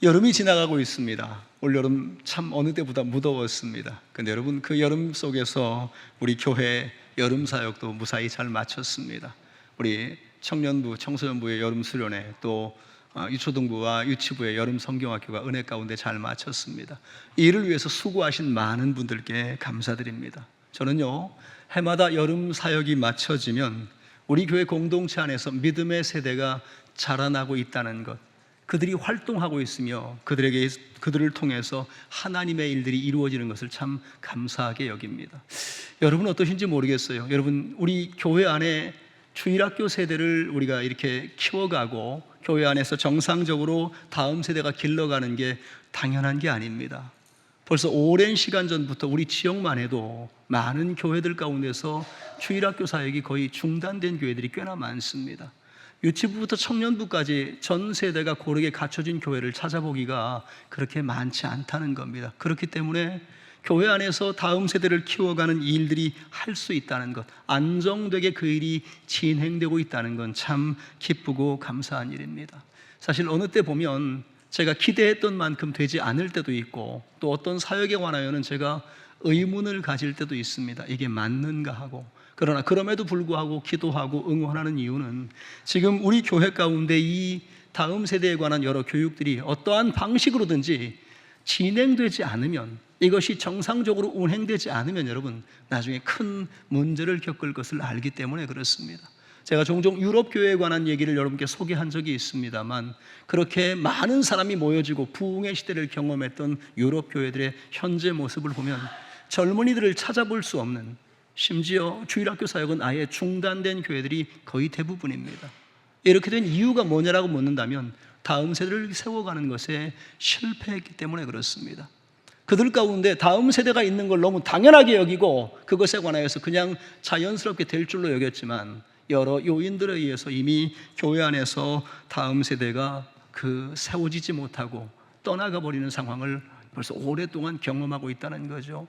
여름이 지나가고 있습니다. 올여름 참 어느 때보다 무더웠습니다. 근데 여러분, 그 여름 속에서 우리 교회 여름 사역도 무사히 잘 마쳤습니다. 우리 청년부, 청소년부의 여름 수련회, 또 유초등부와 유치부의 여름 성경학교가 은혜 가운데 잘 마쳤습니다. 이 일을 위해서 수고하신 많은 분들께 감사드립니다. 저는요, 해마다 여름 사역이 마쳐지면 우리 교회 공동체 안에서 믿음의 세대가 자라나고 있다는 것, 그들이 활동하고 있으며 그들을 통해서 하나님의 일들이 이루어지는 것을 참 감사하게 여깁니다. 여러분 어떠신지 모르겠어요. 여러분, 우리 교회 안에 주일학교 세대를 우리가 이렇게 키워가고 교회 안에서 정상적으로 다음 세대가 길러가는 게 당연한 게 아닙니다. 벌써 오랜 시간 전부터 우리 지역만 해도 많은 교회들 가운데서 주일학교 사역이 거의 중단된 교회들이 꽤나 많습니다. 유치부부터 청년부까지 전 세대가 고르게 갖춰진 교회를 찾아보기가 그렇게 많지 않다는 겁니다. 그렇기 때문에 교회 안에서 다음 세대를 키워가는 일들이 할 수 있다는 것, 안정되게 그 일이 진행되고 있다는 건 참 기쁘고 감사한 일입니다. 사실 어느 때 보면 제가 기대했던 만큼 되지 않을 때도 있고, 또 어떤 사역에 관하여는 제가 의문을 가질 때도 있습니다. 이게 맞는가 하고. 그러나 그럼에도 불구하고 기도하고 응원하는 이유는 지금 우리 교회 가운데 이 다음 세대에 관한 여러 교육들이 어떠한 방식으로든지 진행되지 않으면, 이것이 정상적으로 운행되지 않으면 여러분 나중에 큰 문제를 겪을 것을 알기 때문에 그렇습니다. 제가 종종 유럽 교회에 관한 얘기를 여러분께 소개한 적이 있습니다만, 그렇게 많은 사람이 모여지고 부흥의 시대를 경험했던 유럽 교회들의 현재 모습을 보면 젊은이들을 찾아볼 수 없는, 심지어 주일학교 사역은 아예 중단된 교회들이 거의 대부분입니다. 이렇게 된 이유가 뭐냐라고 묻는다면 다음 세대를 세워가는 것에 실패했기 때문에 그렇습니다. 그들 가운데 다음 세대가 있는 걸 너무 당연하게 여기고 그것에 관하여서 그냥 자연스럽게 될 줄로 여겼지만, 여러 요인들에 의해서 이미 교회 안에서 다음 세대가 세워지지 못하고 떠나가 버리는 상황을 벌써 오랫동안 경험하고 있다는 거죠.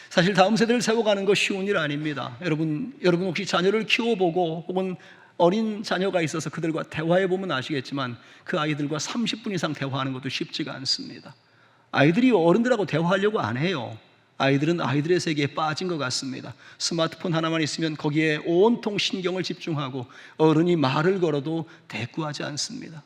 사실 다음 세대를 세워가는 거 쉬운 일 아닙니다. 여러분 혹시 자녀를 키워보고 혹은 어린 자녀가 있어서 그들과 대화해보면 아시겠지만 그 아이들과 30분 이상 대화하는 것도 쉽지가 않습니다. 아이들이 어른들하고 대화하려고 안 해요. 아이들은 아이들의 세계에 빠진 것 같습니다. 스마트폰 하나만 있으면 거기에 온통 신경을 집중하고 어른이 말을 걸어도 대꾸하지 않습니다.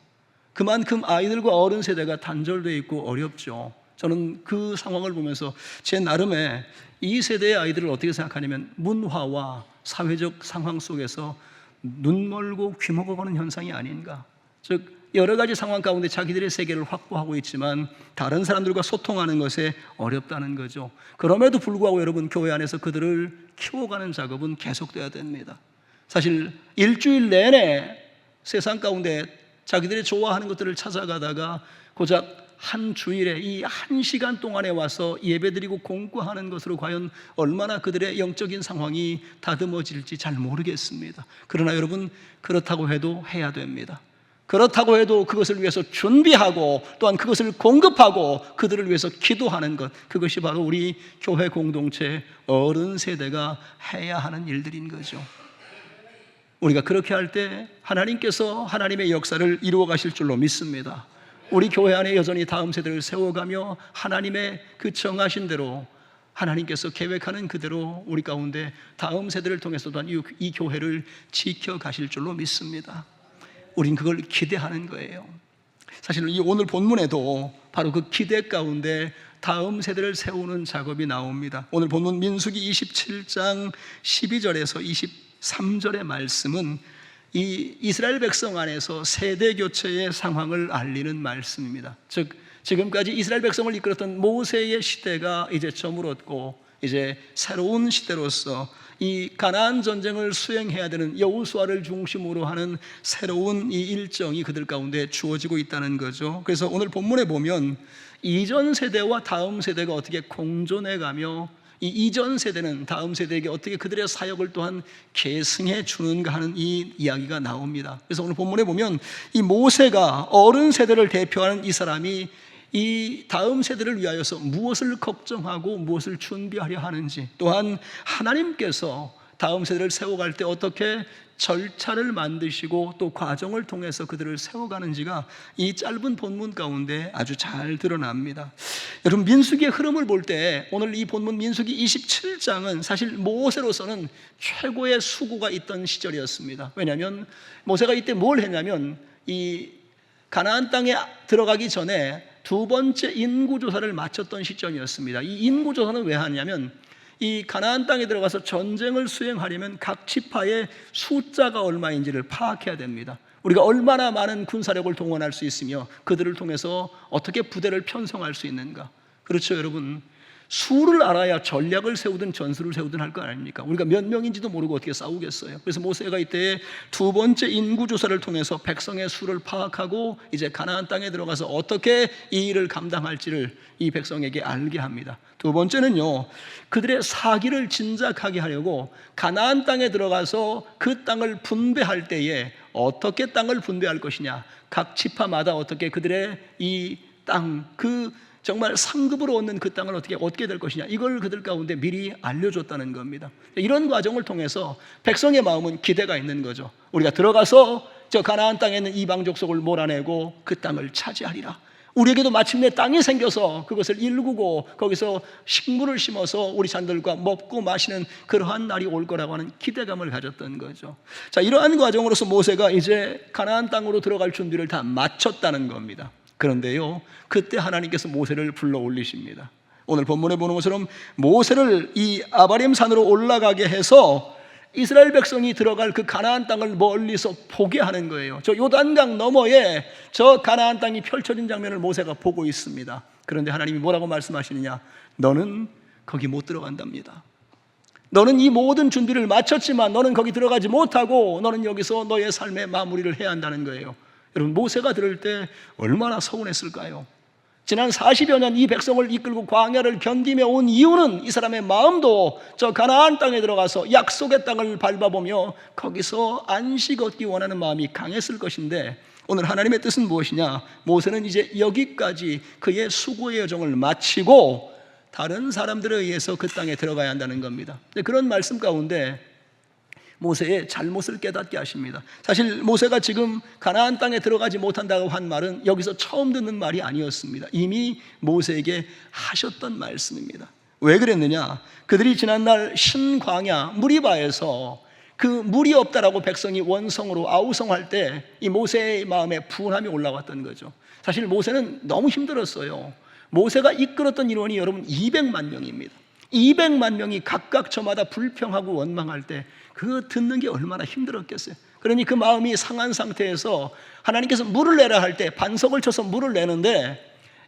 그만큼 아이들과 어른 세대가 단절되어 있고 어렵죠. 저는 그 상황을 보면서 제 나름의 이 세대의 아이들을 어떻게 생각하냐면, 문화와 사회적 상황 속에서 눈 멀고 귀 먹어가는 현상이 아닌가. 즉 여러 가지 상황 가운데 자기들의 세계를 확보하고 있지만 다른 사람들과 소통하는 것에 어렵다는 거죠. 그럼에도 불구하고 여러분, 교회 안에서 그들을 키워가는 작업은 계속돼야 됩니다. 사실 일주일 내내 세상 가운데 자기들이 좋아하는 것들을 찾아가다가 고작 한 주일에 이 1시간 동안에 와서 예배드리고 공부하는 것으로 과연 얼마나 그들의 영적인 상황이 다듬어질지 잘 모르겠습니다. 그러나 여러분, 그렇다고 해도 해야 됩니다. 그렇다고 해도 그것을 위해서 준비하고 또한 그것을 공급하고 그들을 위해서 기도하는 것, 그것이 바로 우리 교회 공동체 어른 세대가 해야 하는 일들인 거죠. 우리가 그렇게 할 때 하나님께서 하나님의 역사를 이루어 가실 줄로 믿습니다. 우리 교회 안에 여전히 다음 세대를 세워가며 하나님의 그 정하신 대로, 하나님께서 계획하는 그대로 우리 가운데 다음 세대를 통해서 또한 이 교회를 지켜가실 줄로 믿습니다. 우린 그걸 기대하는 거예요. 사실 이 오늘 본문에도 바로 그 기대 가운데 다음 세대를 세우는 작업이 나옵니다. 오늘 본문 민수기 27장 12절에서 23절의 말씀은 이 이스라엘 백성 안에서 세대 교체의 상황을 알리는 말씀입니다. 즉 지금까지 이스라엘 백성을 이끌었던 모세의 시대가 이제 저물었고, 이제 새로운 시대로서 이 가나안 전쟁을 수행해야 되는 여호수아를 중심으로 하는 새로운 이 일정이 그들 가운데 주어지고 있다는 거죠. 그래서 오늘 본문에 보면 이전 세대와 다음 세대가 어떻게 공존해가며 이 이전 세대는 다음 세대에게 어떻게 그들의 사역을 또한 계승해 주는가 하는 이 이야기가 나옵니다. 그래서 오늘 본문에 보면 이 모세가 어른 세대를 대표하는 이 사람이 이 다음 세대를 위하여서 무엇을 걱정하고 무엇을 준비하려 하는지, 또한 하나님께서 다음 세대를 세워갈 때 어떻게 절차를 만드시고 또 과정을 통해서 그들을 세워가는지가 이 짧은 본문 가운데 아주 잘 드러납니다. 여러분, 민수기의 흐름을 볼 때 오늘 이 본문 민수기 27장은 사실 모세로서는 최고의 수고가 있던 시절이었습니다. 왜냐하면 모세가 이때 뭘 했냐면 이 가나안 땅에 들어가기 전에 두 번째 인구조사를 마쳤던 시점이었습니다. 이 인구조사는 왜 하냐면 이 가나안 땅에 들어가서 전쟁을 수행하려면 각 지파의 숫자가 얼마인지를 파악해야 됩니다. 우리가 얼마나 많은 군사력을 동원할 수 있으며 그들을 통해서 어떻게 부대를 편성할 수 있는가. 그렇죠, 여러분. 수를 알아야 전략을 세우든 전술을 세우든 할 거 아닙니까? 우리가 몇 명인지도 모르고 어떻게 싸우겠어요? 그래서 모세가 이때 두 번째 인구조사를 통해서 백성의 수를 파악하고 이제 가나안 땅에 들어가서 어떻게 이 일을 감당할지를 이 백성에게 알게 합니다. 두 번째는요, 그들의 사기를 진작하게 하려고 가나안 땅에 들어가서 그 땅을 분배할 때에 어떻게 땅을 분배할 것이냐, 각 지파마다 어떻게 그들의 이 땅, 정말 상급으로 얻는 그 땅을 어떻게 될 것이냐, 이걸 그들 가운데 미리 알려줬다는 겁니다. 이런 과정을 통해서 백성의 마음은 기대가 있는 거죠. 우리가 들어가서 저 가나안 땅에 있는 이방 족속을 몰아내고 그 땅을 차지하리라. 우리에게도 마침내 땅이 생겨서 그것을 일구고 거기서 식물을 심어서 우리 자녀들과 먹고 마시는 그러한 날이 올 거라고 하는 기대감을 가졌던 거죠. 자, 이러한 과정으로서 모세가 이제 가나안 땅으로 들어갈 준비를 다 마쳤다는 겁니다. 그런데요, 그때 하나님께서 모세를 불러 올리십니다. 오늘 본문에 보는 것처럼 모세를 이 아바림 산으로 올라가게 해서 이스라엘 백성이 들어갈 그 가나안 땅을 멀리서 보게 하는 거예요. 저 요단강 너머에 저 가나안 땅이 펼쳐진 장면을 모세가 보고 있습니다. 그런데 하나님이 뭐라고 말씀하시느냐? 너는 거기 못 들어간답니다. 너는 이 모든 준비를 마쳤지만 너는 거기 들어가지 못하고 너는 여기서 너의 삶의 마무리를 해야 한다는 거예요. 여러분, 모세가 들을 때 얼마나 서운했을까요? 지난 40여 년 이 백성을 이끌고 광야를 견디며 온 이유는 이 사람의 마음도 저 가나안 땅에 들어가서 약속의 땅을 밟아보며 거기서 안식 얻기 원하는 마음이 강했을 것인데, 오늘 하나님의 뜻은 무엇이냐? 모세는 이제 여기까지 그의 수고의 여정을 마치고 다른 사람들에 의해서 그 땅에 들어가야 한다는 겁니다. 그런 말씀 가운데 모세의 잘못을 깨닫게 하십니다. 사실 모세가 지금 가나안 땅에 들어가지 못한다고 한 말은 여기서 처음 듣는 말이 아니었습니다. 이미 모세에게 하셨던 말씀입니다. 왜 그랬느냐? 그들이 지난날 신광야 무리바에서 그 물이 없다라고 백성이 원성으로 아우성할 때 이 모세의 마음에 분함이 올라왔던 거죠. 사실 모세는 너무 힘들었어요. 모세가 이끌었던 인원이 여러분 200만 명입니다. 200만 명이 각각 저마다 불평하고 원망할 때 그거 듣는 게 얼마나 힘들었겠어요. 그러니 그 마음이 상한 상태에서 하나님께서 물을 내라 할 때 반석을 쳐서 물을 내는데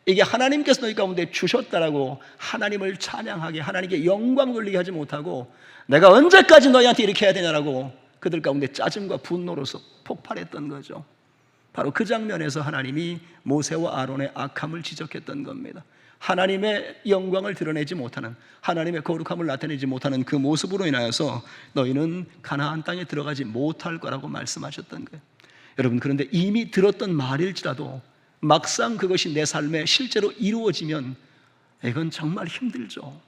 이게 하나님께서 너희 가운데 주셨다라고 하나님을 찬양하게, 하나님께 영광 돌리게 하지 못하고 내가 언제까지 너희한테 이렇게 해야 되냐라고 그들 가운데 짜증과 분노로서 폭발했던 거죠. 바로 그 장면에서 하나님이 모세와 아론의 악함을 지적했던 겁니다. 하나님의 영광을 드러내지 못하는, 하나님의 거룩함을 나타내지 못하는 그 모습으로 인하여서 너희는 가나안 땅에 들어가지 못할 거라고 말씀하셨던 거예요. 여러분, 그런데 이미 들었던 말일지라도 막상 그것이 내 삶에 실제로 이루어지면 이건 정말 힘들죠.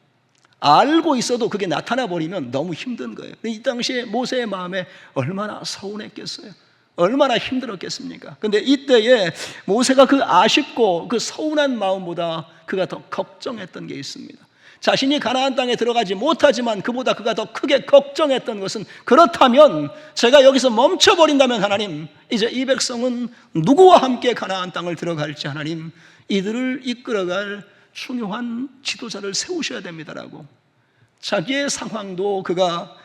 알고 있어도 그게 나타나 버리면 너무 힘든 거예요. 이 당시에 모세의 마음에 얼마나 서운했겠어요. 얼마나 힘들었겠습니까? 근데 이때에 모세가 그 아쉽고 그 서운한 마음보다 그가 더 걱정했던 게 있습니다. 자신이 가나안 땅에 들어가지 못하지만 그보다 그가 더 크게 걱정했던 것은, 그렇다면 제가 여기서 멈춰버린다면 하나님, 이제 이 백성은 누구와 함께 가나안 땅을 들어갈지 하나님, 이들을 이끌어갈 중요한 지도자를 세우셔야 됩니다라고. 자기의 상황도 그가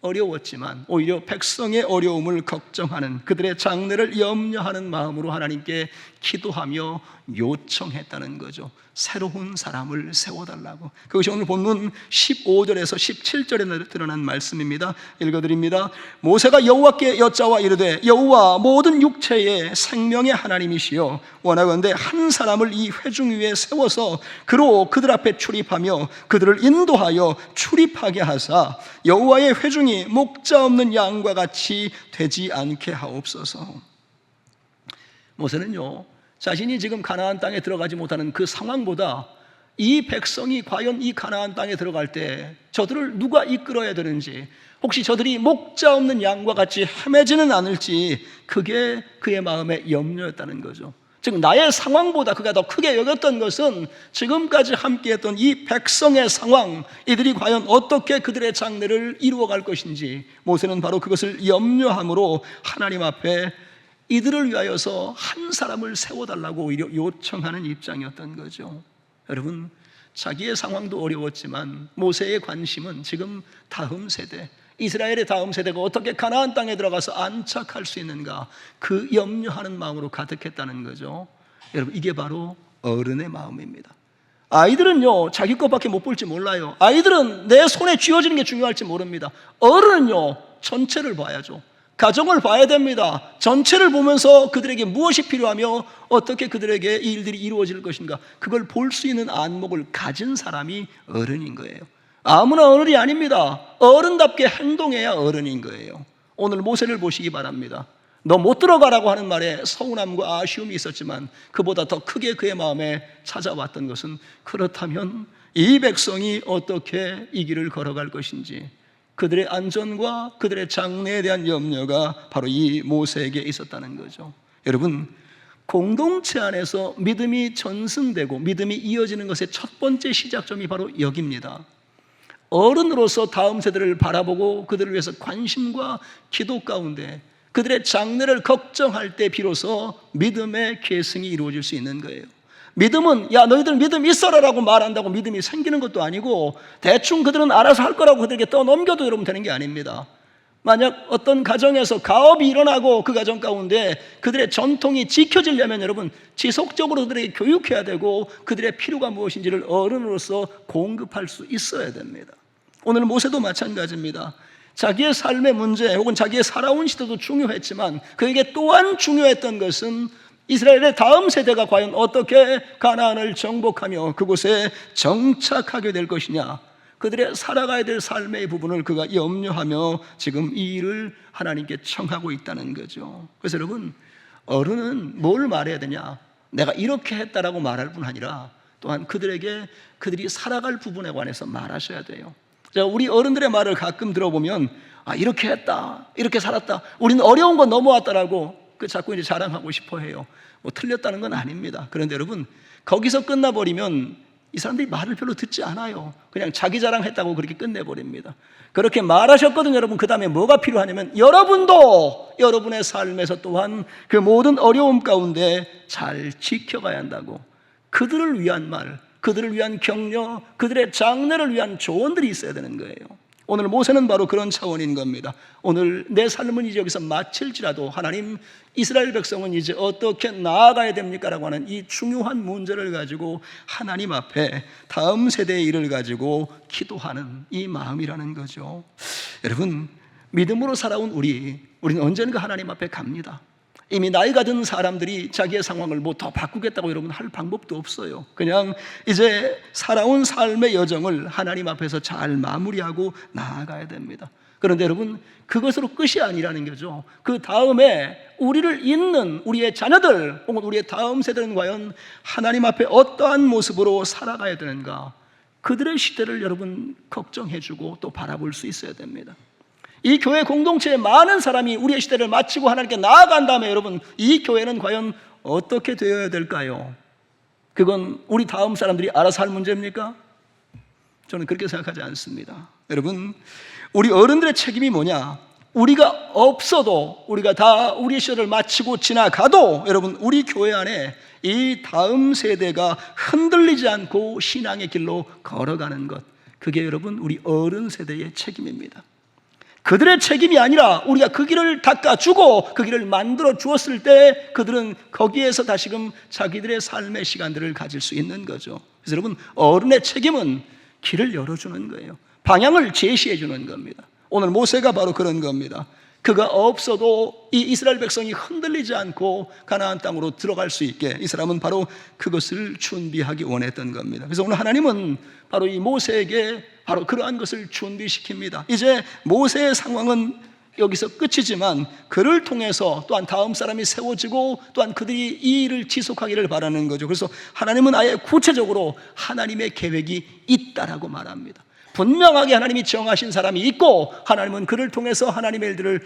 어려웠지만 오히려 백성의 어려움을 걱정하는, 그들의 장래를 염려하는 마음으로 하나님께 기도하며 요청했다는 거죠. 새로운 사람을 세워달라고. 그것이 오늘 본문 15절에서 17절에 드러난 말씀입니다. 읽어드립니다. 모세가 여호와께 여짜와 이르되 여호와, 모든 육체의 생명의 하나님이시여 원하건대 한 사람을 이 회중 위에 세워서 그로 그들 앞에 출입하며 그들을 인도하여 출입하게 하사 여호와의 회중이 목자 없는 양과 같이 되지 않게 하옵소서. 모세는요, 자신이 지금 가나안 땅에 들어가지 못하는 그 상황보다 이 백성이 과연 이 가나안 땅에 들어갈 때 저들을 누가 이끌어야 되는지, 혹시 저들이 목자 없는 양과 같이 헤매지는 않을지, 그게 그의 마음의 염려였다는 거죠. 즉 나의 상황보다 그가 더 크게 여겼던 것은 지금까지 함께했던 이 백성의 상황, 이들이 과연 어떻게 그들의 장래를 이루어갈 것인지, 모세는 바로 그것을 염려함으로 하나님 앞에 이들을 위하여서 한 사람을 세워달라고 오히려 요청하는 입장이었던 거죠. 여러분, 자기의 상황도 어려웠지만 모세의 관심은 지금 다음 세대, 이스라엘의 다음 세대가 어떻게 가나안 땅에 들어가서 안착할 수 있는가, 그 염려하는 마음으로 가득했다는 거죠. 여러분, 이게 바로 어른의 마음입니다. 아이들은요 자기 것밖에 못 볼지 몰라요. 아이들은 내 손에 쥐어지는 게 중요할지 모릅니다. 어른은요 전체를 봐야죠. 가정을 봐야 됩니다. 전체를 보면서 그들에게 무엇이 필요하며 어떻게 그들에게 이 일들이 이루어질 것인가, 그걸 볼 수 있는 안목을 가진 사람이 어른인 거예요. 아무나 어른이 아닙니다. 어른답게 행동해야 어른인 거예요. 오늘 모세를 보시기 바랍니다. 너 못 들어가라고 하는 말에 서운함과 아쉬움이 있었지만 그보다 더 크게 그의 마음에 찾아왔던 것은, 그렇다면 이 백성이 어떻게 이 길을 걸어갈 것인지, 그들의 안전과 그들의 장래에 대한 염려가 바로 이 모세에게 있었다는 거죠. 여러분, 공동체 안에서 믿음이 전승되고 믿음이 이어지는 것의 첫 번째 시작점이 바로 여기입니다. 어른으로서 다음 세대를 바라보고 그들을 위해서 관심과 기도 가운데 그들의 장래를 걱정할 때 비로소 믿음의 계승이 이루어질 수 있는 거예요. 믿음은 야 너희들 믿음 있어라라고 말한다고 믿음이 생기는 것도 아니고, 대충 그들은 알아서 할 거라고 그들에게 떠넘겨도 여러분 되는 게 아닙니다. 만약 어떤 가정에서 가업이 일어나고 그 가정 가운데 그들의 전통이 지켜지려면 여러분 지속적으로 그들에게 교육해야 되고 그들의 필요가 무엇인지를 어른으로서 공급할 수 있어야 됩니다. 오늘 모세도 마찬가지입니다. 자기의 삶의 문제 혹은 자기의 살아온 시대도 중요했지만 그에게 또한 중요했던 것은 이스라엘의 다음 세대가 과연 어떻게 가나안을 정복하며 그곳에 정착하게 될 것이냐, 그들의 살아가야 될 삶의 부분을 그가 염려하며 지금 이 일을 하나님께 청하고 있다는 거죠. 그래서 여러분, 어른은 뭘 말해야 되냐, 내가 이렇게 했다라고 말할 뿐 아니라 또한 그들에게 그들이 살아갈 부분에 관해서 말하셔야 돼요. 자, 우리 어른들의 말을 가끔 들어보면 이렇게 했다, 이렇게 살았다, 우리는 어려운 건 넘어왔다라고 자꾸 이제 자랑하고 싶어 해요. 뭐 틀렸다는 건 아닙니다. 그런데 여러분, 거기서 끝나버리면 이 사람들이 말을 별로 듣지 않아요. 그냥 자기 자랑했다고 그렇게 끝내버립니다. 그렇게 말하셨거든요. 여러분, 그 다음에 뭐가 필요하냐면 여러분도 여러분의 삶에서 또한 그 모든 어려움 가운데 잘 지켜가야 한다고, 그들을 위한 말, 그들을 위한 격려, 그들의 장래를 위한 조언들이 있어야 되는 거예요. 오늘 모세는 바로 그런 차원인 겁니다. 오늘 내 삶은 이제 여기서 마칠지라도 하나님, 이스라엘 백성은 이제 어떻게 나아가야 됩니까? 라고 하는 이 중요한 문제를 가지고 하나님 앞에 다음 세대의 일을 가지고 기도하는 이 마음이라는 거죠. 여러분, 믿음으로 살아온 우리는 언젠가 하나님 앞에 갑니다. 이미 나이가 든 사람들이 자기의 상황을 뭐 더 바꾸겠다고 여러분 할 방법도 없어요. 그냥 이제 살아온 삶의 여정을 하나님 앞에서 잘 마무리하고 나아가야 됩니다. 그런데 여러분, 그것으로 끝이 아니라는 거죠. 그 다음에 우리를 잇는 우리의 자녀들 혹은 우리의 다음 세대는 과연 하나님 앞에 어떠한 모습으로 살아가야 되는가, 그들의 시대를 여러분 걱정해주고 또 바라볼 수 있어야 됩니다. 이 교회 공동체에 많은 사람이 우리의 시대를 마치고 하나님께 나아간 다음에 여러분, 이 교회는 과연 어떻게 되어야 될까요? 그건 우리 다음 사람들이 알아서 할 문제입니까? 저는 그렇게 생각하지 않습니다. 여러분, 우리 어른들의 책임이 뭐냐? 우리가 없어도, 우리가 다 우리의 시대를 마치고 지나가도 여러분, 우리 교회 안에 이 다음 세대가 흔들리지 않고 신앙의 길로 걸어가는 것, 그게 여러분 우리 어른 세대의 책임입니다. 그들의 책임이 아니라 우리가 그 길을 닦아주고 그 길을 만들어 주었을 때 그들은 거기에서 다시금 자기들의 삶의 시간들을 가질 수 있는 거죠. 그래서 여러분, 어른의 책임은 길을 열어주는 거예요. 방향을 제시해 주는 겁니다. 오늘 모세가 바로 그런 겁니다. 그가 없어도 이 이스라엘 백성이 흔들리지 않고 가나안 땅으로 들어갈 수 있게 이 사람은 바로 그것을 준비하기 원했던 겁니다. 그래서 오늘 하나님은 바로 이 모세에게 바로 그러한 것을 준비시킵니다. 이제 모세의 상황은 여기서 끝이지만 그를 통해서 또한 다음 사람이 세워지고 또한 그들이 이 일을 지속하기를 바라는 거죠. 그래서 하나님은 아예 구체적으로 하나님의 계획이 있다라고 말합니다. 분명하게 하나님이 정하신 사람이 있고 하나님은 그를 통해서 하나님의 일들을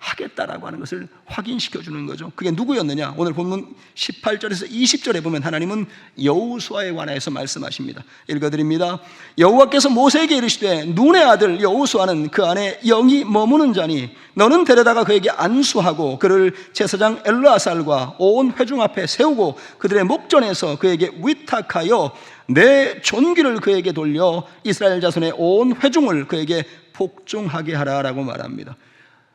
하겠다라고 하는 것을 확인시켜 주는 거죠. 그게 누구였느냐? 오늘 본문 18절에서 20절에 보면 하나님은 여호수아에 관하여서 말씀하십니다. 읽어드립니다. 여호와께서 모세에게 이르시되 눈의 아들 여호수아는 그 안에 영이 머무는 자니 너는 데려다가 그에게 안수하고 그를 제사장 엘르아살과 온 회중 앞에 세우고 그들의 목전에서 그에게 위탁하여 내 존귀를 그에게 돌려 이스라엘 자손의 온 회중을 그에게 복종하게 하라라고 말합니다.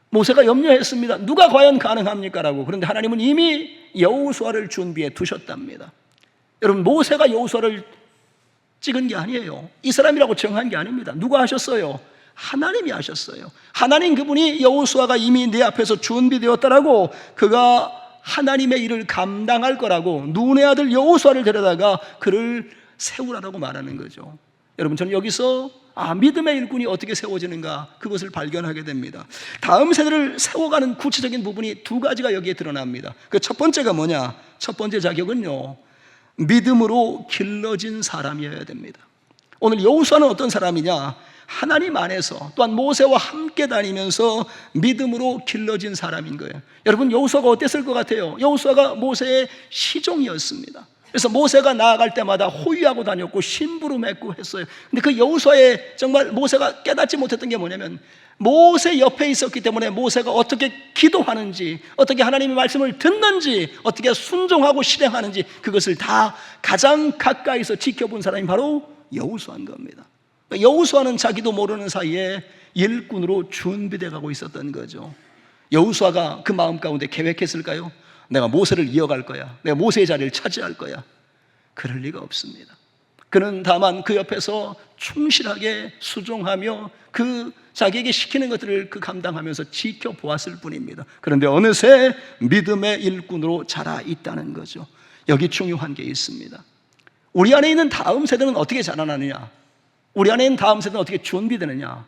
모세가 염려했습니다. 누가 과연 가능합니까? 라고. 그런데 하나님은 이미 여호수아를 준비해 두셨답니다. 여러분, 모세가 여호수아를 찍은 게 아니에요. 이 사람이라고 정한 게 아닙니다. 누가 하셨어요? 하나님이 하셨어요. 하나님 그분이 여호수아가 이미 내 앞에서 준비되었다라고, 그가 하나님의 일을 감당할 거라고 눈의 아들 여호수아를 데려다가 그를 세우라라고 말하는 거죠. 여러분, 저는 여기서 믿음의 일꾼이 어떻게 세워지는가, 그것을 발견하게 됩니다. 다음 세대를 세워가는 구체적인 부분이 두 가지가 여기에 드러납니다. 그 첫 번째가 뭐냐? 첫 번째 자격은요, 믿음으로 길러진 사람이어야 됩니다. 오늘 여호수아는 어떤 사람이냐? 하나님 안에서 또한 모세와 함께 다니면서 믿음으로 길러진 사람인 거예요. 여러분, 여호수아가 어땠을 것 같아요? 여호수아가 모세의 시종이었습니다. 그래서 모세가 나아갈 때마다 호위하고 다녔고 심부름했고 했어요. 근데 그 여호수아의 정말 모세가 깨닫지 못했던 게 뭐냐면, 모세 옆에 있었기 때문에 모세가 어떻게 기도하는지, 어떻게 하나님의 말씀을 듣는지, 어떻게 순종하고 실행하는지 그것을 다 가장 가까이서 지켜본 사람이 바로 여호수아인 겁니다. 여호수아는 자기도 모르는 사이에 일꾼으로 준비돼 가고 있었던 거죠. 여호수아가 그 마음 가운데 계획했을까요? 내가 모세를 이어갈 거야, 내가 모세의 자리를 차지할 거야. 그럴 리가 없습니다. 그는 다만 그 옆에서 충실하게 수종하며 그 자기에게 시키는 것들을 그 감당하면서 지켜보았을 뿐입니다. 그런데 어느새 믿음의 일꾼으로 자라 있다는 거죠. 여기 중요한 게 있습니다. 우리 안에 있는 다음 세대는 어떻게 자라나느냐? 우리 안에 있는 다음 세대는 어떻게 준비되느냐?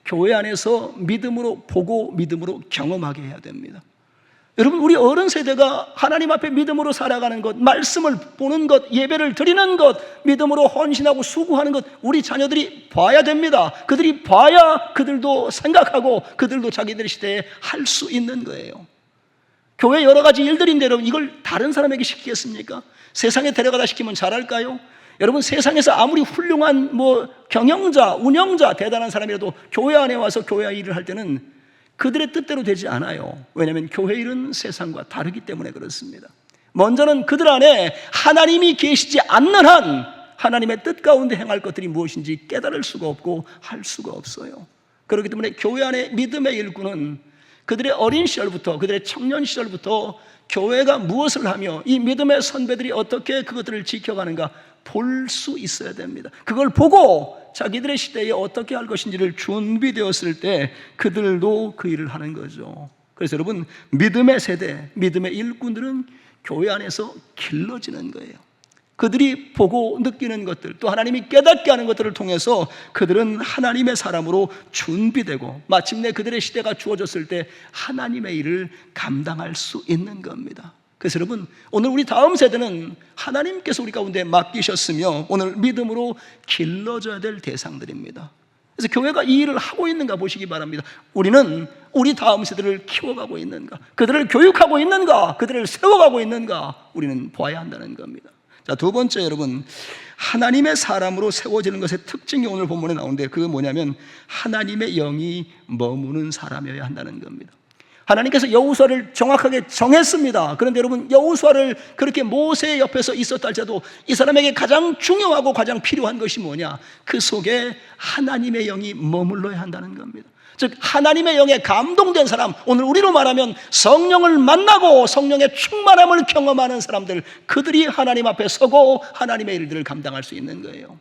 교회 안에서 믿음으로 보고 믿음으로 경험하게 해야 됩니다. 여러분, 우리 어른 세대가 하나님 앞에 믿음으로 살아가는 것, 말씀을 보는 것, 예배를 드리는 것, 믿음으로 헌신하고 수고하는 것, 우리 자녀들이 봐야 됩니다. 그들이 봐야 그들도 생각하고 그들도 자기들의 시대에 할 수 있는 거예요. 교회 여러 가지 일들인데 여러분, 이걸 다른 사람에게 시키겠습니까? 세상에 데려가다 시키면 잘할까요? 여러분, 세상에서 아무리 훌륭한 경영자, 운영자, 대단한 사람이라도 교회 안에 와서 교회 일을 할 때는 그들의 뜻대로 되지 않아요. 왜냐하면 교회 일은 세상과 다르기 때문에 그렇습니다. 먼저는 그들 안에 하나님이 계시지 않는 한 하나님의 뜻 가운데 행할 것들이 무엇인지 깨달을 수가 없고 할 수가 없어요. 그렇기 때문에 교회 안에 믿음의 일꾼은 그들의 어린 시절부터, 그들의 청년 시절부터 교회가 무엇을 하며 이 믿음의 선배들이 어떻게 그것들을 지켜가는가 볼 수 있어야 됩니다. 그걸 보고 자기들의 시대에 어떻게 할 것인지를 준비되었을 때 그들도 그 일을 하는 거죠. 그래서 여러분, 믿음의 세대, 믿음의 일꾼들은 교회 안에서 길러지는 거예요. 그들이 보고 느끼는 것들, 또 하나님이 깨닫게 하는 것들을 통해서 그들은 하나님의 사람으로 준비되고 마침내 그들의 시대가 주어졌을 때 하나님의 일을 감당할 수 있는 겁니다. 그래서 여러분, 오늘 우리 다음 세대는 하나님께서 우리 가운데 맡기셨으며 오늘 믿음으로 길러져야 될 대상들입니다. 그래서 교회가 이 일을 하고 있는가 보시기 바랍니다. 우리는 우리 다음 세대를 키워가고 있는가, 그들을 교육하고 있는가, 그들을 세워가고 있는가, 우리는 봐야 한다는 겁니다. 자, 두 번째, 여러분, 하나님의 사람으로 세워지는 것의 특징이 오늘 본문에 나오는데 그게 뭐냐면 하나님의 영이 머무는 사람이어야 한다는 겁니다. 하나님께서 여호수아를 정확하게 정했습니다. 그런데 여러분, 여호수아를 그렇게 모세 옆에서 있었다 할지라도 이 사람에게 가장 중요하고 가장 필요한 것이 뭐냐? 그 속에 하나님의 영이 머물러야 한다는 겁니다. 즉 하나님의 영에 감동된 사람, 오늘 우리로 말하면 성령을 만나고 성령의 충만함을 경험하는 사람들, 그들이 하나님 앞에 서고 하나님의 일들을 감당할 수 있는 거예요.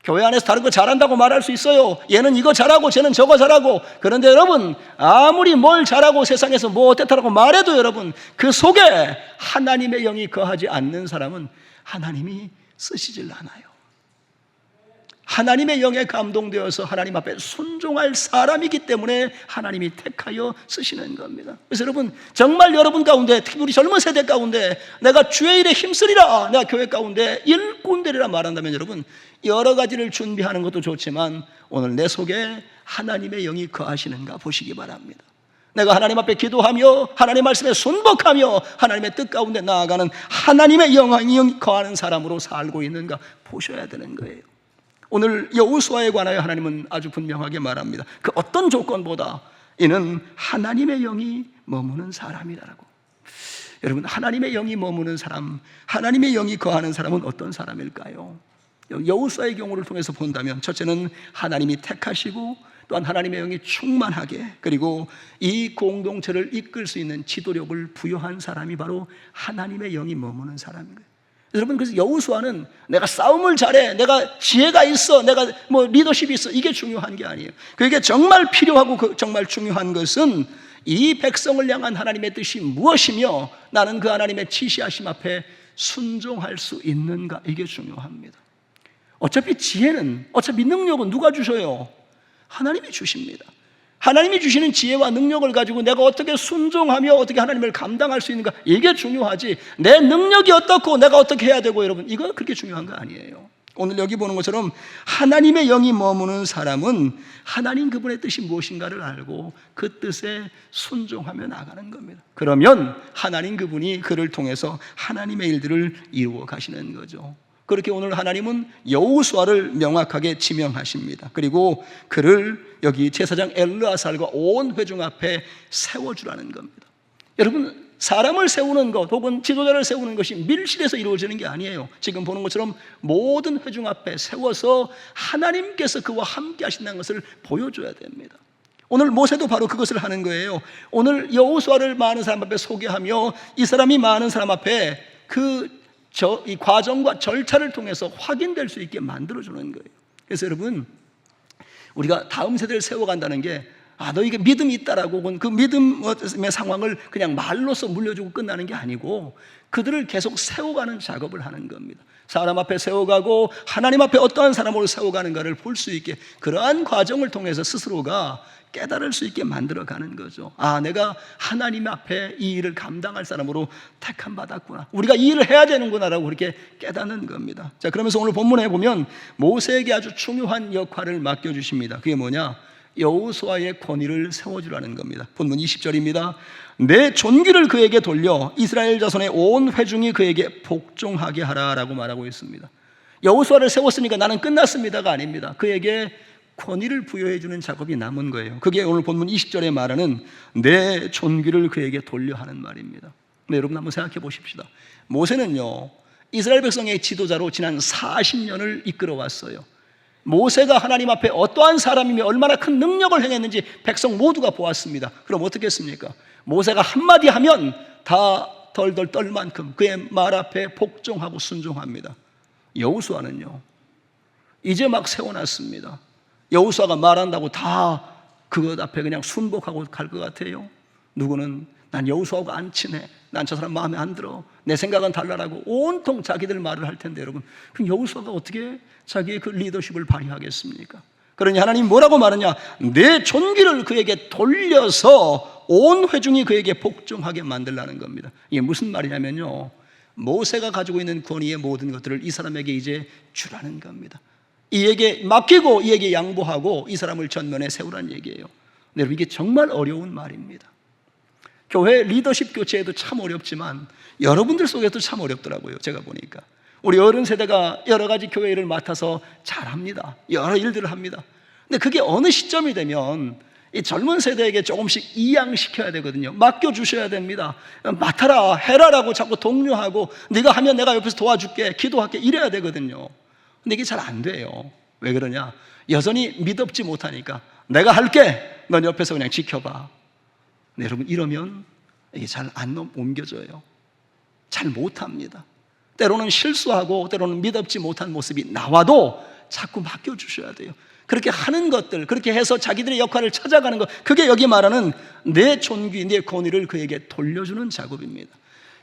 교회 안에서 다른 거 잘한다고 말할 수 있어요. 얘는 이거 잘하고 쟤는 저거 잘하고. 그런데 여러분, 아무리 뭘 잘하고 세상에서 뭐 어땠다고 말해도 여러분, 그 속에 하나님의 영이 거하지 않는 사람은 하나님이 쓰시질 않아요. 하나님의 영에 감동되어서 하나님 앞에 순종할 사람이기 때문에 하나님이 택하여 쓰시는 겁니다. 그래서 여러분, 정말 여러분 가운데, 특히 우리 젊은 세대 가운데 내가 주의 일에 힘쓰리라, 내가 교회 가운데 일꾼 되리라 말한다면 여러분, 여러 가지를 준비하는 것도 좋지만 오늘 내 속에 하나님의 영이 거하시는가 보시기 바랍니다. 내가 하나님 앞에 기도하며 하나님의 말씀에 순복하며 하나님의 뜻 가운데 나아가는 하나님의 영이 거하는 사람으로 살고 있는가 보셔야 되는 거예요. 오늘 여호수아에 관하여 하나님은 아주 분명하게 말합니다. 그 어떤 조건보다 이는 하나님의 영이 머무는 사람이라고. 여러분, 하나님의 영이 머무는 사람, 하나님의 영이 거하는 사람은 어떤 사람일까요? 여호수아의 경우를 통해서 본다면 첫째는 하나님이 택하시고 또한 하나님의 영이 충만하게, 그리고 이 공동체를 이끌 수 있는 지도력을 부여한 사람이 바로 하나님의 영이 머무는 사람인 거예요. 여러분, 그래서 여호수아는 내가 싸움을 잘해, 내가 지혜가 있어, 내가 리더십이 있어, 이게 중요한 게 아니에요. 그게 정말 필요하고 정말 중요한 것은 이 백성을 향한 하나님의 뜻이 무엇이며 나는 그 하나님의 지시하심 앞에 순종할 수 있는가, 이게 중요합니다. 어차피 지혜는, 어차피 능력은 누가 주셔요? 하나님이 주십니다. 하나님이 주시는 지혜와 능력을 가지고 내가 어떻게 순종하며 어떻게 하나님을 감당할 수 있는가, 이게 중요하지 내 능력이 어떻고 내가 어떻게 해야 되고, 여러분, 이건 그렇게 중요한 거 아니에요. 오늘 여기 보는 것처럼 하나님의 영이 머무는 사람은 하나님 그분의 뜻이 무엇인가를 알고 그 뜻에 순종하며 나가는 겁니다. 그러면 하나님 그분이 그를 통해서 하나님의 일들을 이루어 가시는 거죠. 그렇게 오늘 하나님은 여호수아를 명확하게 지명하십니다. 그리고 그를 여기 제사장 엘르아살과 온 회중 앞에 세워주라는 겁니다. 여러분, 사람을 세우는 것 혹은 지도자를 세우는 것이 밀실에서 이루어지는 게 아니에요. 지금 보는 것처럼 모든 회중 앞에 세워서 하나님께서 그와 함께 하신다는 것을 보여줘야 됩니다. 오늘 모세도 바로 그것을 하는 거예요. 오늘 여호수아를 많은 사람 앞에 소개하며 이 사람이 많은 사람 앞에 이 과정과 절차를 통해서 확인될 수 있게 만들어주는 거예요. 그래서 여러분, 우리가 다음 세대를 세워간다는 게 너에게 믿음이 있다라고 그 믿음의 상황을 그냥 말로써 물려주고 끝나는 게 아니고 그들을 계속 세워가는 작업을 하는 겁니다. 사람 앞에 세워가고 하나님 앞에 어떠한 사람으로 세워가는가를 볼 수 있게, 그러한 과정을 통해서 스스로가 깨달을 수 있게 만들어가는 거죠. 내가 하나님 앞에 이 일을 감당할 사람으로 택함 받았구나, 우리가 이 일을 해야 되는구나라고 그렇게 깨닫는 겁니다. 자, 그러면서 오늘 본문에 보면 모세에게 아주 중요한 역할을 맡겨주십니다. 그게 뭐냐? 여호수아의 권위를 세워주라는 겁니다. 본문 20절입니다. 내 존귀를 그에게 돌려 이스라엘 자손의 온 회중이 그에게 복종하게 하라라고 말하고 있습니다. 여호수아를 세웠으니까 나는 끝났습니다가 아닙니다. 그에게 권위를 부여해 주는 작업이 남은 거예요. 그게 오늘 본문 20절에 말하는 내 존귀를 그에게 돌려 하는 말입니다. 네, 여러분 한번 생각해 보십시다. 모세는요, 이스라엘 백성의 지도자로 지난 40년을 이끌어 왔어요. 모세가 하나님 앞에 어떠한 사람이며 얼마나 큰 능력을 행했는지 백성 모두가 보았습니다. 그럼 어떻게 했습니까? 모세가 한마디 하면 다 덜덜 떨 만큼 그의 말 앞에 복종하고 순종합니다. 여호수아는요, 이제 막 세워놨습니다. 여호수아가 말한다고 다 그것 앞에 그냥 순복하고 갈 것 같아요? 누구는 난 여호수아하고 안 친해, 난 저 사람 마음에 안 들어, 내 생각은 달라라고 온통 자기들 말을 할 텐데, 여러분, 그럼 여호수아가 어떻게 자기의 그 리더십을 발휘하겠습니까? 그러니 하나님 뭐라고 말하냐? 내 존귀를 그에게 돌려서 온 회중이 그에게 복종하게 만들라는 겁니다. 이게 무슨 말이냐면요, 모세가 가지고 있는 권위의 모든 것들을 이 사람에게 이제 주라는 겁니다. 이에게 맡기고 이에게 양보하고 이 사람을 전면에 세우라는 얘기예요. 여러분, 이게 정말 어려운 말입니다. 교회 리더십 교체에도 참 어렵지만 여러분들 속에도 참 어렵더라고요. 제가 보니까 우리 어른 세대가 여러 가지 교회 일을 맡아서 잘합니다. 여러 일들을 합니다. 근데 그게 어느 시점이 되면 이 젊은 세대에게 조금씩 이양시켜야 되거든요. 맡겨주셔야 됩니다. 맡아라, 해라라고 자꾸 독려하고 네가 하면 내가 옆에서 도와줄게, 기도할게, 이래야 되거든요. 근데 이게 잘 안 돼요. 왜 그러냐? 여전히 믿업지 못하니까 내가 할게, 넌 옆에서 그냥 지켜봐. 네, 여러분, 이러면 이게 잘 안 옮겨져요. 잘 못합니다. 때로는 실수하고 때로는 믿업지 못한 모습이 나와도 자꾸 맡겨주셔야 돼요. 그렇게 하는 것들, 그렇게 해서 자기들의 역할을 찾아가는 것, 그게 여기 말하는 내 존귀, 내 권위를 그에게 돌려주는 작업입니다.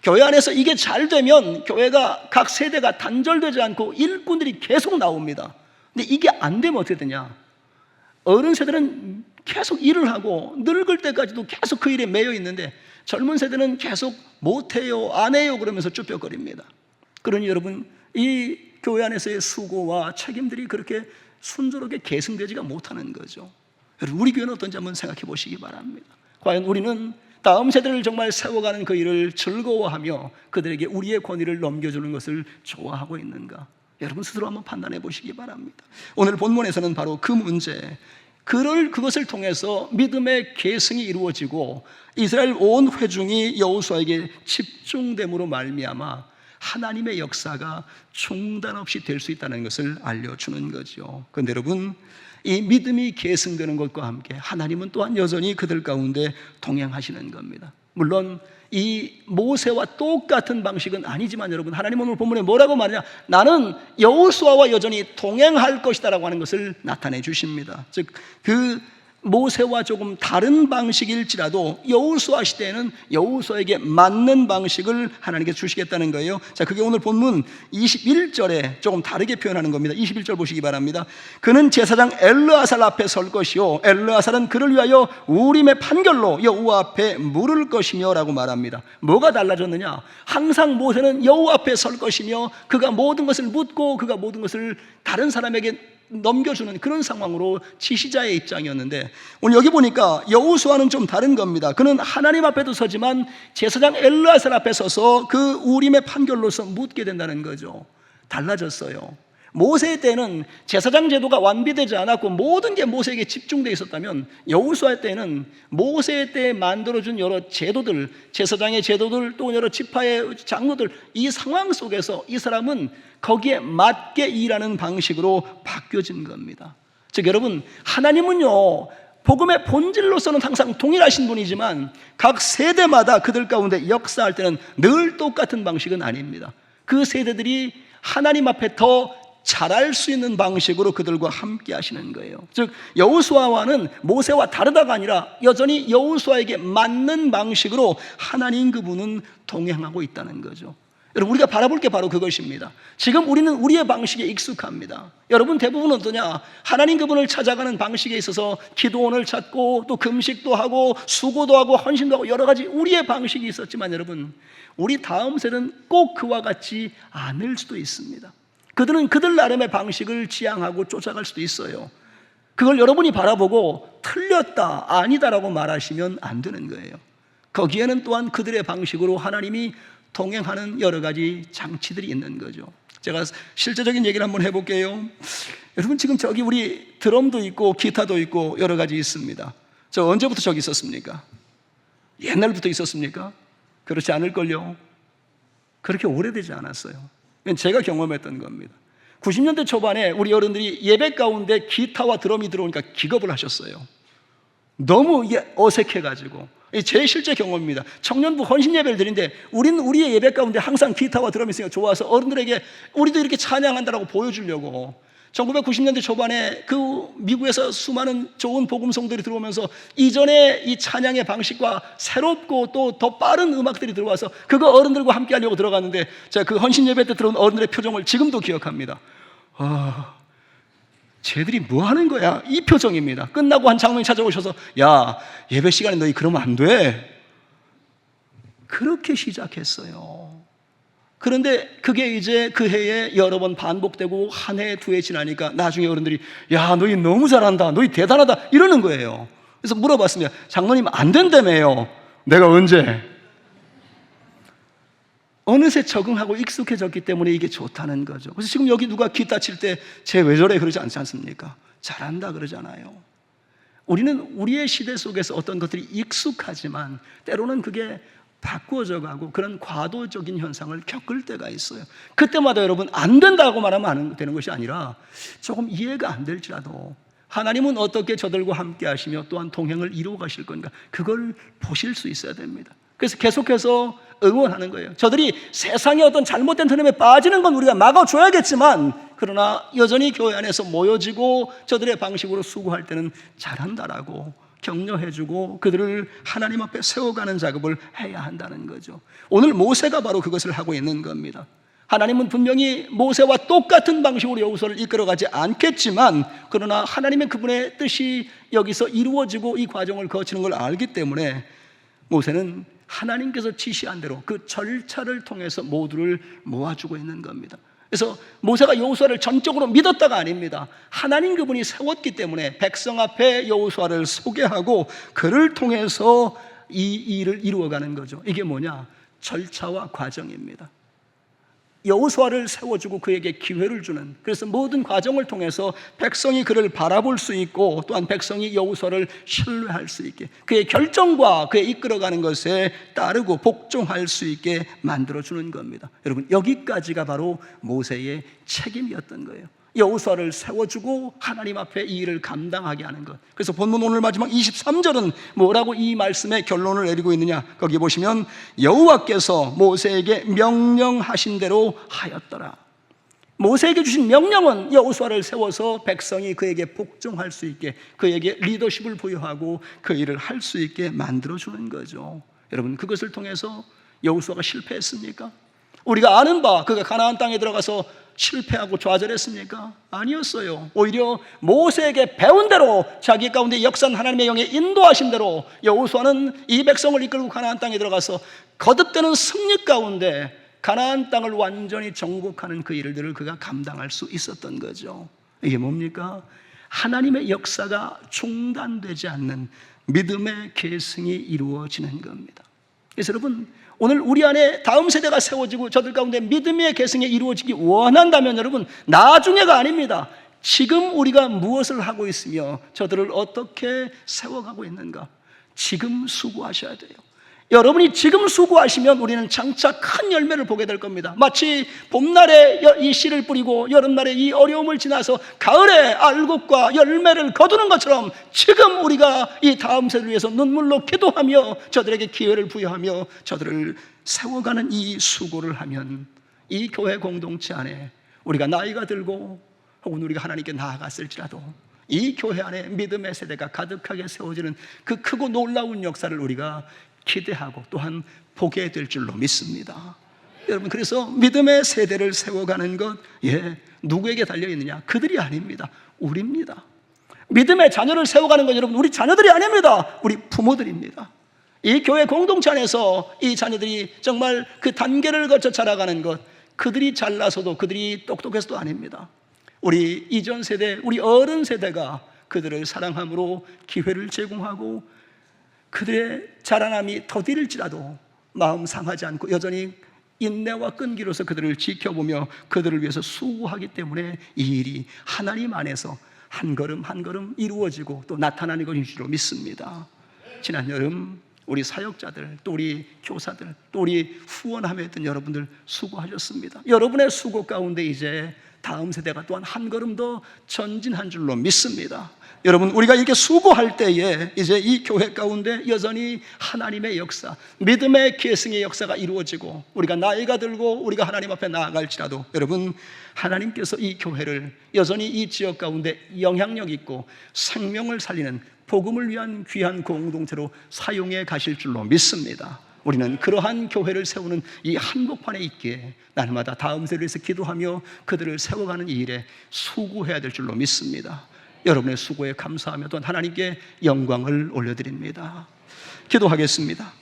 교회 안에서 이게 잘 되면 교회가 각 세대가 단절되지 않고 일꾼들이 계속 나옵니다. 근데 이게 안 되면 어떻게 되냐? 어른 세대는 계속 일을 하고 늙을 때까지도 계속 그 일에 매여 있는데 젊은 세대는 계속 못해요, 안 해요 그러면서 쭈뼛거립니다. 그러니 여러분, 이 교회 안에서의 수고와 책임들이 그렇게 순조롭게 계승되지가 못하는 거죠. 여러분, 우리 교회는 어떤지 한번 생각해 보시기 바랍니다. 과연 우리는 다음 세대를 정말 세워가는 그 일을 즐거워하며 그들에게 우리의 권위를 넘겨주는 것을 좋아하고 있는가? 여러분 스스로 한번 판단해 보시기 바랍니다. 오늘 본문에서는 바로 그 문제, 그것을 통해서 믿음의 계승이 이루어지고 이스라엘 온 회중이 여호수아에게 집중됨으로 말미암아 하나님의 역사가 중단 없이 될 수 있다는 것을 알려주는 거죠. 그런데 여러분, 이 믿음이 계승되는 것과 함께 하나님은 또한 여전히 그들 가운데 동행하시는 겁니다. 물론 이 모세와 똑같은 방식은 아니지만 여러분, 하나님은 오늘 본문에 뭐라고 말하냐? 나는 여호수아와 여전히 동행할 것이다 라고 하는 것을 나타내 주십니다. 즉 그 모세와 조금 다른 방식일지라도 여호수아 시대에는 여호수아에게 맞는 방식을 하나님께서 주시겠다는 거예요. 자, 그게 오늘 본문 21절에 조금 다르게 표현하는 겁니다. 21절 보시기 바랍니다. 그는 제사장 엘르아살 앞에 설 것이요 엘르아살은 그를 위하여 우림의 판결로 여호와 앞에 물을 것이며 라고 말합니다. 뭐가 달라졌느냐? 항상 모세는 여호와 앞에 설 것이며 그가 모든 것을 묻고 그가 모든 것을 다른 사람에게 넘겨주는 그런 상황으로 지시자의 입장이었는데 오늘 여기 보니까 여호수아는 좀 다른 겁니다. 그는 하나님 앞에도 서지만 제사장 엘르아살 앞에 서서 그 우림의 판결로서 묻게 된다는 거죠. 달라졌어요. 모세 때는 제사장 제도가 완비되지 않았고 모든 게 모세에게 집중되어 있었다면 여호수아 때는 모세 때 만들어준 여러 제도들, 제사장의 제도들, 또 여러 지파의 장로들, 이 상황 속에서 이 사람은 거기에 맞게 일하는 방식으로 바뀌어진 겁니다. 즉 여러분, 하나님은요 복음의 본질로서는 항상 동일하신 분이지만 각 세대마다 그들 가운데 역사할 때는 늘 똑같은 방식은 아닙니다. 그 세대들이 하나님 앞에 더 잘할 수 있는 방식으로 그들과 함께 하시는 거예요. 즉 여호수아와는 모세와 다르다가 아니라 여전히 여호수아에게 맞는 방식으로 하나님 그분은 동행하고 있다는 거죠. 여러분, 우리가 바라볼 게 바로 그것입니다. 지금 우리는 우리의 방식에 익숙합니다. 여러분 대부분은 어떠냐? 하나님 그분을 찾아가는 방식에 있어서 기도원을 찾고 또 금식도 하고 수고도 하고 헌신도 하고 여러 가지 우리의 방식이 있었지만 여러분, 우리 다음 세대는 꼭 그와 같지 않을 수도 있습니다. 그들은 그들 나름의 방식을 지향하고 쫓아갈 수도 있어요. 그걸 여러분이 바라보고 틀렸다, 아니다라고 말하시면 안 되는 거예요. 거기에는 또한 그들의 방식으로 하나님이 동행하는 여러 가지 장치들이 있는 거죠. 제가 실제적인 얘기를 한번 해볼게요. 여러분 지금 저기 우리 드럼도 있고 기타도 있고 여러 가지 있습니다. 저 언제부터 저기 있었습니까? 옛날부터 있었습니까? 그렇지 않을걸요. 그렇게 오래되지 않았어요. 제가 경험했던 겁니다. 90년대 초반에 우리 어른들이 예배 가운데 기타와 드럼이 들어오니까 기겁을 하셨어요. 너무 이게 어색해가지고. 제 실제 경험입니다. 청년부 헌신 예배를 드리는데 우리는 우리의 예배 가운데 항상 기타와 드럼이 있으니까 좋아서 어른들에게 우리도 이렇게 찬양한다라고 보여주려고 1990년대 초반에 그 미국에서 수많은 좋은 복음성들이 들어오면서 이전에 이 찬양의 방식과 새롭고 또 더 빠른 음악들이 들어와서 그거 어른들과 함께 하려고 들어갔는데 제가 그 헌신 예배 때 들어온 어른들의 표정을 지금도 기억합니다. 쟤들이 뭐 하는 거야? 이 표정입니다. 끝나고 한 장로님 찾아오셔서 야, 예배 시간에 너희 그러면 안 돼. 그렇게 시작했어요. 그런데 그게 이제 그 해에 여러 번 반복되고 한 해, 두 해 지나니까 나중에 어른들이 야, 너희 너무 잘한다, 너희 대단하다 이러는 거예요. 그래서 물어봤습니다. 장로님 안 된다며요. 내가 언제? 어느새 적응하고 익숙해졌기 때문에 이게 좋다는 거죠. 그래서 지금 여기 누가 기타 칠 때 쟤 왜 저래 그러지 않지 않습니까? 잘한다 그러잖아요. 우리는 우리의 시대 속에서 어떤 것들이 익숙하지만 때로는 그게 바꾸어져 가고 그런 과도적인 현상을 겪을 때가 있어요. 그때마다 여러분 안 된다고 말하면 안 되는 것이 아니라 조금 이해가 안 될지라도 하나님은 어떻게 저들과 함께 하시며 또한 동행을 이루어 가실 건가, 그걸 보실 수 있어야 됩니다. 그래서 계속해서 응원하는 거예요. 저들이 세상의 어떤 잘못된 흐름에 빠지는 건 우리가 막아줘야겠지만 그러나 여전히 교회 안에서 모여지고 저들의 방식으로 수고할 때는 잘한다라고 격려해주고 그들을 하나님 앞에 세워가는 작업을 해야 한다는 거죠. 오늘 모세가 바로 그것을 하고 있는 겁니다. 하나님은 분명히 모세와 똑같은 방식으로 여호수아를 이끌어가지 않겠지만, 그러나 하나님의 그분의 뜻이 여기서 이루어지고 이 과정을 거치는 걸 알기 때문에 모세는 하나님께서 지시한 대로 그 절차를 통해서 모두를 모아주고 있는 겁니다. 그래서 모세가 여호수아를 전적으로 믿었다가 아닙니다. 하나님 그분이 세웠기 때문에 백성 앞에 여호수아를 소개하고 그를 통해서 이 일을 이루어가는 거죠. 이게 뭐냐? 절차와 과정입니다. 여호수아를 세워주고 그에게 기회를 주는, 그래서 모든 과정을 통해서 백성이 그를 바라볼 수 있고 또한 백성이 여호수아를 신뢰할 수 있게, 그의 결정과 그의 이끌어가는 것에 따르고 복종할 수 있게 만들어주는 겁니다. 여러분, 여기까지가 바로 모세의 책임이었던 거예요. 여호수아를 세워주고 하나님 앞에 이 일을 감당하게 하는 것. 그래서 본문 오늘 마지막 23절은 뭐라고 이 말씀의 결론을 내리고 있느냐? 거기 보시면 여호와께서 모세에게 명령하신 대로 하였더라. 모세에게 주신 명령은 여호수아를 세워서 백성이 그에게 복종할 수 있게, 그에게 리더십을 부여하고 그 일을 할 수 있게 만들어주는 거죠. 여러분, 그것을 통해서 여호수아가 실패했습니까? 우리가 아는 바, 그가 가나안 땅에 들어가서 실패하고 좌절했습니까? 아니었어요. 오히려 모세에게 배운 대로, 자기 가운데 역사한 하나님의 영의 인도하신 대로 여호수아는 이 백성을 이끌고 가나안 땅에 들어가서 거듭되는 승리 가운데 가나안 땅을 완전히 정복하는 그 일들을 그가 감당할 수 있었던 거죠. 이게 뭡니까? 하나님의 역사가 중단되지 않는 믿음의 계승이 이루어지는 겁니다. 그래서 여러분, 오늘 우리 안에 다음 세대가 세워지고 저들 가운데 믿음의 계승이 이루어지기 원한다면 여러분, 나중에가 아닙니다. 지금 우리가 무엇을 하고 있으며 저들을 어떻게 세워가고 있는가, 지금 수고하셔야 돼요. 여러분이 지금 수고하시면 우리는 장차 큰 열매를 보게 될 겁니다. 마치 봄날에 이 씨를 뿌리고 여름날에 이 어려움을 지나서 가을에 알곡과 열매를 거두는 것처럼 지금 우리가 이 다음 세대를 위해서 눈물로 기도하며 저들에게 기회를 부여하며 저들을 세워가는 이 수고를 하면 이 교회 공동체 안에 우리가 나이가 들고 혹은 우리가 하나님께 나아갔을지라도 이 교회 안에 믿음의 세대가 가득하게 세워지는 그 크고 놀라운 역사를 우리가 기대하고 또한 보게 될 줄로 믿습니다. 여러분, 그래서 믿음의 세대를 세워가는 것, 누구에게 달려있느냐? 그들이 아닙니다. 우리입니다. 믿음의 자녀를 세워가는 건 여러분, 우리 자녀들이 아닙니다. 우리 부모들입니다. 이 교회 공동체 안에서 이 자녀들이 정말 그 단계를 거쳐 자라가는 것, 그들이 잘나서도 그들이 똑똑해서도 아닙니다. 우리 이전 세대, 우리 어른 세대가 그들을 사랑함으로 기회를 제공하고 그들의 자라남이 더딜지라도 마음 상하지 않고 여전히 인내와 끈기로서 그들을 지켜보며 그들을 위해서 수고하기 때문에 이 일이 하나님 안에서 한 걸음 한 걸음 이루어지고 또 나타나는 것인 줄로 믿습니다. 지난 여름 우리 사역자들, 또 우리 교사들, 또 우리 후원하며 했던 여러분들 수고하셨습니다. 여러분의 수고 가운데 이제 다음 세대가 또한 한 걸음 더 전진한 줄로 믿습니다. 여러분, 우리가 이렇게 수고할 때에 이제 이 교회 가운데 여전히 하나님의 역사, 믿음의 계승의 역사가 이루어지고 우리가 나이가 들고 우리가 하나님 앞에 나아갈지라도 여러분, 하나님께서 이 교회를 여전히 이 지역 가운데 영향력 있고 생명을 살리는 복음을 위한 귀한 공동체로 사용해 가실 줄로 믿습니다. 우리는 그러한 교회를 세우는 이 한복판에 있기에 날마다 다음 세대를 위해서 기도하며 그들을 세워가는 이 일에 수고해야 될 줄로 믿습니다. 여러분의 수고에 감사하며 또한 하나님께 영광을 올려드립니다. 기도하겠습니다.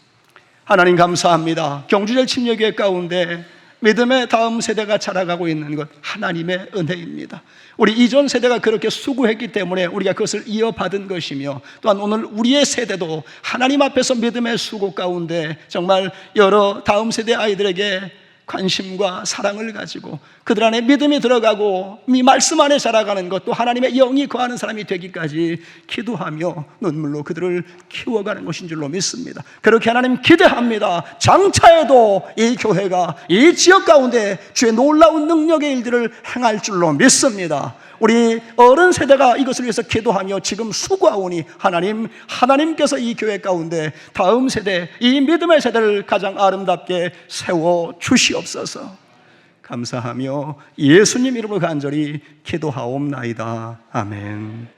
하나님 감사합니다. 경주절 침례교회 가운데 믿음의 다음 세대가 자라가고 있는 것 하나님의 은혜입니다. 우리 이전 세대가 그렇게 수고했기 때문에 우리가 그것을 이어받은 것이며 또한 오늘 우리의 세대도 하나님 앞에서 믿음의 수고 가운데 정말 여러 다음 세대 아이들에게 관심과 사랑을 가지고 그들 안에 믿음이 들어가고 이 말씀 안에 자라가는 것, 또 하나님의 영이 거하는 사람이 되기까지 기도하며 눈물로 그들을 키워가는 것인 줄로 믿습니다. 그렇게 하나님 기대합니다. 장차에도 이 교회가 이 지역 가운데 주의 놀라운 능력의 일들을 행할 줄로 믿습니다. 우리 어른 세대가 이것을 위해서 기도하며 지금 수고하오니 하나님께서 이 교회 가운데 다음 세대, 이 믿음의 세대를 가장 아름답게 세워 주시옵소서. 감사하며 예수님 이름으로 간절히 기도하옵나이다. 아멘.